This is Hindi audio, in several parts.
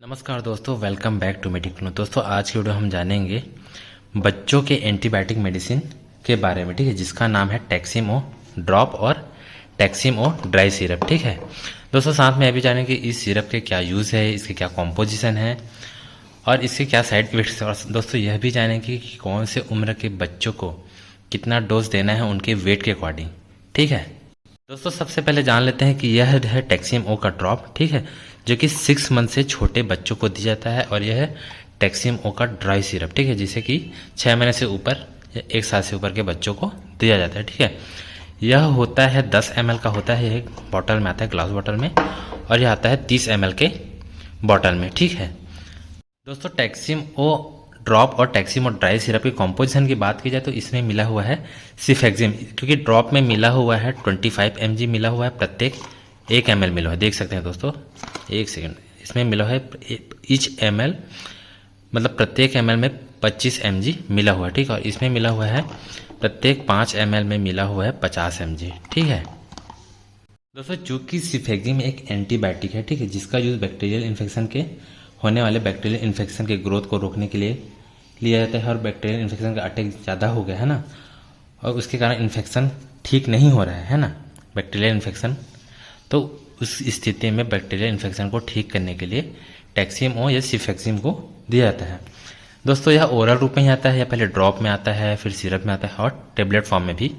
नमस्कार दोस्तों, वेलकम बैक टू मेडिक्नो। दोस्तों आज की वीडियो हम जानेंगे बच्चों के एंटीबायोटिक मेडिसिन के बारे में, ठीक है, जिसका नाम है टैक्सिमो ड्रॉप और टैक्सिमो ड्राई सिरप। ठीक है दोस्तों, साथ में अभी जानेंगे इस सिरप के क्या यूज़ है, इसके क्या कॉम्पोजिशन है और इसके क्या साइड इफेक्ट्स है। और दोस्तों यह भी जानेंगे कि कौन से उम्र के बच्चों को कितना डोज देना है उनके वेट के अकॉर्डिंग। ठीक है दोस्तों, सबसे पहले जान लेते हैं कि यह है टैक्सिमो का ड्रॉप, ठीक है, जो कि 6 मंथ से छोटे बच्चों को दिया जाता है। और यह है टैक्सिमो का ड्राई सिरप, ठीक है, जिसे कि 6 महीने से ऊपर या 1 साल से ऊपर के बच्चों को दिया जाता है। ठीक है, यह होता है 10 ml का होता है, एक बॉटल में आता है, ग्लास बॉटल में, और यह आता है 30 ml के बॉटल में। ठीक है दोस्तों, टैक्सिमो ड्रॉप और टैक्सिमो ड्राई सिरप की कॉम्पोजिशन की बात की जाए तो इसमें मिला हुआ है सिफेक्जिम, क्योंकि ड्रॉप में मिला हुआ है 25 mg मिला हुआ है, प्रत्येक 1 ml मिला हुआ है। देख सकते हैं दोस्तों, एक सेकंड, इसमें मिला है ईच ml, मतलब प्रत्येक ml में 25 mg मिला हुआ है। ठीक है, और इसमें मिला हुआ है प्रत्येक 5 ml में मिला हुआ है 50 mg। ठीक है दोस्तों, चूंकि सिफेक्जिम एक एंटीबायोटिक है, ठीक है, जिसका यूज बैक्टीरियल इन्फेक्शन के होने वाले बैक्टीरियल इन्फेक्शन के ग्रोथ को रोकने के लिए लिया जाता है। और बैक्टीरियल इन्फेक्शन का अटैक ज़्यादा हो गया है ना, और उसके कारण इन्फेक्शन ठीक नहीं हो रहा है ना, बैक्टीरियल इन्फेक्शन, तो उस स्थिति में बैक्टीरियल इन्फेक्शन को ठीक करने के लिए टैक्सिमो या सिफेक्जिम को दिया जाता है। दोस्तों यह ओरल रूप में ही आता है, या पहले ड्रॉप में आता है, फिर सिरप में आता है और टेबलेट फॉर्म में भी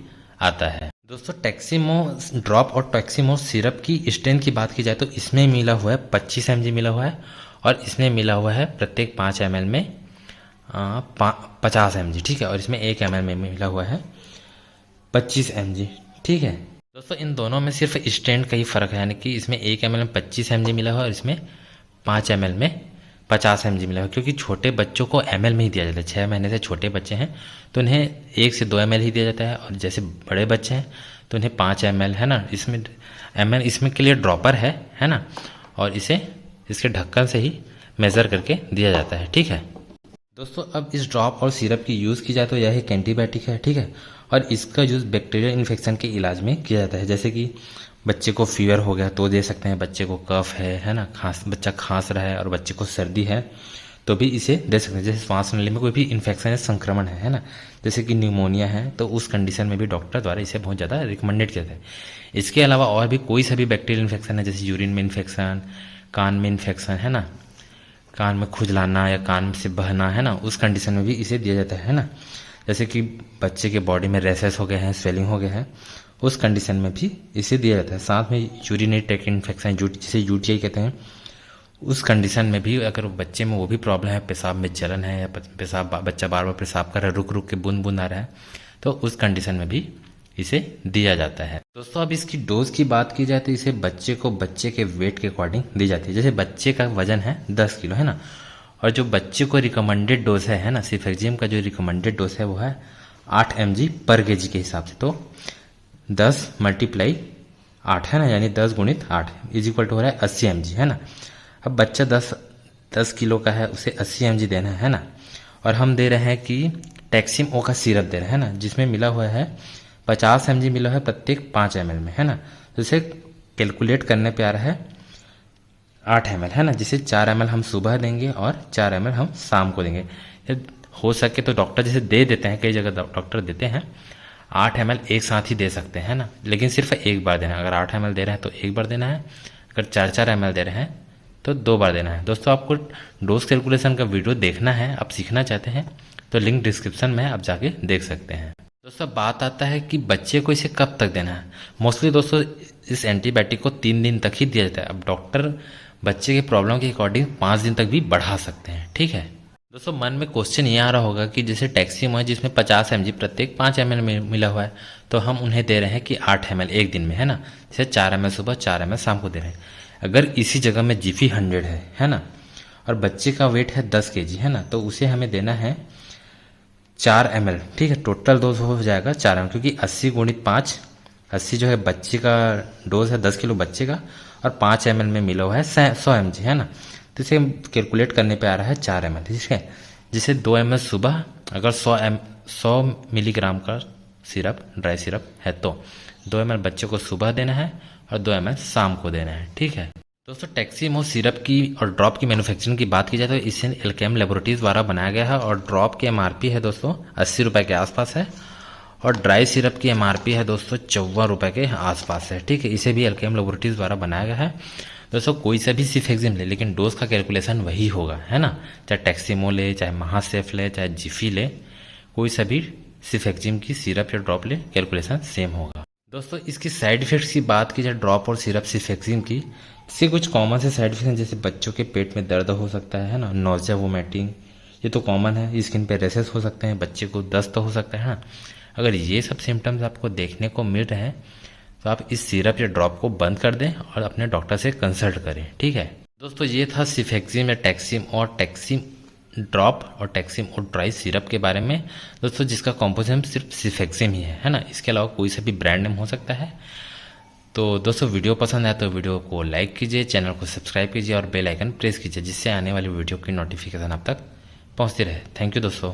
आता है। दोस्तों टैक्सिमो ड्रॉप और टैक्सिमो सिरप की स्ट्रेंथ की बात की जाए तो इसमें मिला हुआ है 25 mg मिला हुआ है, और इसमें मिला हुआ है प्रत्येक 5 ml में 50 mg। ठीक है, और इसमें 1 ml में मिला हुआ है 25 mg। ठीक है दोस्तों, इन दोनों में सिर्फ स्ट्रेंथ का ही फर्क है, यानी कि इसमें 1 ml में 25 mg मिला हुआ है और इसमें 5 ml में 50 mg मिला हुआ है। क्योंकि छोटे बच्चों को ml में ही दिया जाता है, 6 महीने से छोटे बच्चे हैं तो उन्हें 1 से 2 ml ही दिया जाता है, और जैसे बड़े बच्चे हैं तो उन्हें 5 ml है ना, इसमें ml इसमें के लिए ड्रॉपर है ना, और इसे इसके ढक्कन से ही मेज़र करके दिया जाता है। ठीक है दोस्तों, अब इस ड्रॉप और सिरप की यूज़ की जाए तो यह एक एंटीबायोटिक है, ठीक है, और इसका यूज़ बैक्टीरियल इन्फेक्शन के इलाज में किया जाता है। जैसे कि बच्चे को फीवर हो गया तो दे सकते हैं, बच्चे को कफ है ना, बच्चा खांस रहा है और बच्चे को सर्दी है तो भी इसे दे सकते हैं। जैसे श्वास नली में कोई भी इन्फेक्शन या संक्रमण है ना, जैसे कि न्यूमोनिया है, तो उस कंडीशन में भी डॉक्टर द्वारा इसे बहुत ज़्यादा रिकमेंडेड किया जाता है। इसके अलावा और भी कोई सा भी बैक्टीरियल इन्फेक्शन है, जैसे यूरिन में इन्फेक्शन, कान में इन्फेक्शन है ना, कान में खुजलाना या कान से बहना है ना, उस कंडीशन में भी इसे दिया जाता है ना। जैसे कि बच्चे के बॉडी में रैशेस हो गए हैं, स्वेलिंग हो गए हैं, उस कंडीशन में भी इसे दिया जाता है। साथ में यूरिनरी ट्रैक्ट इन्फेक्शन जिसे यूटीआई कहते हैं, उस कंडीशन में भी अगर बच्चे में वो भी प्रॉब्लम है, पेशाब में जलन है या पेशाब बच्चा बार बार पेशाब कर रहा है, रुक रुक के बूंद बूंद आ रहा है, तो उस कंडीशन में भी इसे दिया जाता है। दोस्तों अब इसकी डोज की बात की जाए तो इसे बच्चे को बच्चे के वेट के अकॉर्डिंग दी जाती है। जैसे बच्चे का वजन है 10 किलो है ना, और जो बच्चे को रिकमेंडेड डोज है ना, सिफेक्जिम का जो रिकमेंडेड डोज है वो है 8 mg पर kg के हिसाब से। तो 10 × 8 है ना, यानी 10 × 8 इज इक्वल टू हो रहा है 80 mg है ना। अब बच्चा 10 किलो का है, उसे 80 mg देना है ना, और हम दे रहे हैं कि टैक्सिमो का सिरप दे रहे हैं ना, जिसमें मिला हुआ है 50 mg मिला है प्रत्येक 5 ml में है ना, तो इसे कैलकुलेट करने पे आ रहा है 8 ml है ना, जिसे 4 ml हम सुबह देंगे और 4 ml हम शाम को देंगे। हो सके तो डॉक्टर जैसे दे देते हैं, कई जगह डॉक्टर देते हैं 8 ml एक साथ ही दे सकते हैं ना, लेकिन सिर्फ एक बार देना है। अगर 8 ml दे रहे हैं तो एक बार देना है, अगर 4 ml दे रहे हैं तो 2 बार देना है। दोस्तों आपको डोज कैलकुलेशन का वीडियो देखना है, आप सीखना चाहते हैं तो लिंक डिस्क्रिप्शन में आप जाके देख सकते हैं। दोस्तों बात आता है कि बच्चे को इसे कब तक देना है। मोस्टली दोस्तों इस एंटीबायोटिक को 3 दिन तक ही दिया जाता है। अब डॉक्टर बच्चे के प्रॉब्लम के अकॉर्डिंग 5 दिन तक भी बढ़ा सकते हैं। ठीक है दोस्तों, मन में क्वेश्चन ये आ रहा होगा कि जैसे टैक्सिमो है जिसमें 50 mg प्रत्येक 5 ml में मिला हुआ है, तो हम उन्हें दे रहे हैं कि 8 ml एक दिन में है ना, जैसे 4 ml सुबह 4 ml शाम को दे रहे हैं। अगर इसी जगह में जीफी 100 है ना, और बच्चे का वेट है 10 kg है ना, तो उसे हमें देना है 4 ml। ठीक है, टोटल डोज हो जाएगा 4 ml, क्योंकि 80 × 5, 80 जो है बच्चे का डोज है 10 किलो बच्चे का, और 5 ml में मिला हुआ है 100 mg है ना, तो इसे कैलकुलेट करने पे आ रहा है 4 ml। ठीक है, जिसे 2 ml सुबह, अगर 100 मिलीग्राम का सिरप ड्राई सिरप है तो 2 ml बच्चे को सुबह देना है और 2 ml शाम को देना है। ठीक है दोस्तों टैक्सीमो सिरप की और ड्रॉप की मैन्युफैक्चरिंग की बात की जाए तो इसे एल्केम लेबोरेटरीज द्वारा बनाया गया है और ड्रॉप की एमआरपी है दोस्तों 80 रुपये के आसपास है और ड्राई सिरप की एमआरपी है दोस्तों 54 रुपये के आसपास है। ठीक है, इसे भी एल्केम लेबोरेटरीज द्वारा बनाया गया है। दोस्तों कोई सा भी सिफेक्जिम ले लेकिन डोज का कैलकुलेशन वही होगा, है ना। चाहे टैक्सीमो ले, चाहे महासेफ ले, चाहे जिफी ले, कोई सा भी सिफेक्जिम की सिरप या ड्रॉप ले, कैलकुलेशन सेम होगा। दोस्तों इसकी साइड इफेक्ट्स की बात की जाए ड्रॉप और सिरप सिफेक्जिम की, इससे कुछ कॉमन से साइड इफेक्ट्स हैं जैसे बच्चों के पेट में दर्द हो सकता है ना, नोजिया वोमिटिंग, ये तो कॉमन है। स्किन पे रेसेस हो सकते हैं, बच्चे को दस्त हो सकता है ना। अगर ये सब सिम्टम्स आपको देखने को मिल रहे हैं तो आप इस सिरप या ड्रॉप को बंद कर दें और अपने डॉक्टर से कंसल्ट करें। ठीक है दोस्तों, ये था सिफेक्जिम या टैक्सिम और टैक्सिम ड्रॉप और टैक्सिम और ड्राई सिरप के बारे में दोस्तों, जिसका कॉम्पोजिशन सिर्फ सिफेक्सिम ही है ना। इसके अलावा कोई सा भी ब्रांड नेम हो सकता है। तो दोस्तों वीडियो पसंद आया तो वीडियो को लाइक कीजिए, चैनल को सब्सक्राइब कीजिए और बेल आइकन प्रेस कीजिए, जिससे आने वाली वीडियो की नोटिफिकेशन आप तक पहुंचती रहे। थैंक यू दोस्तों।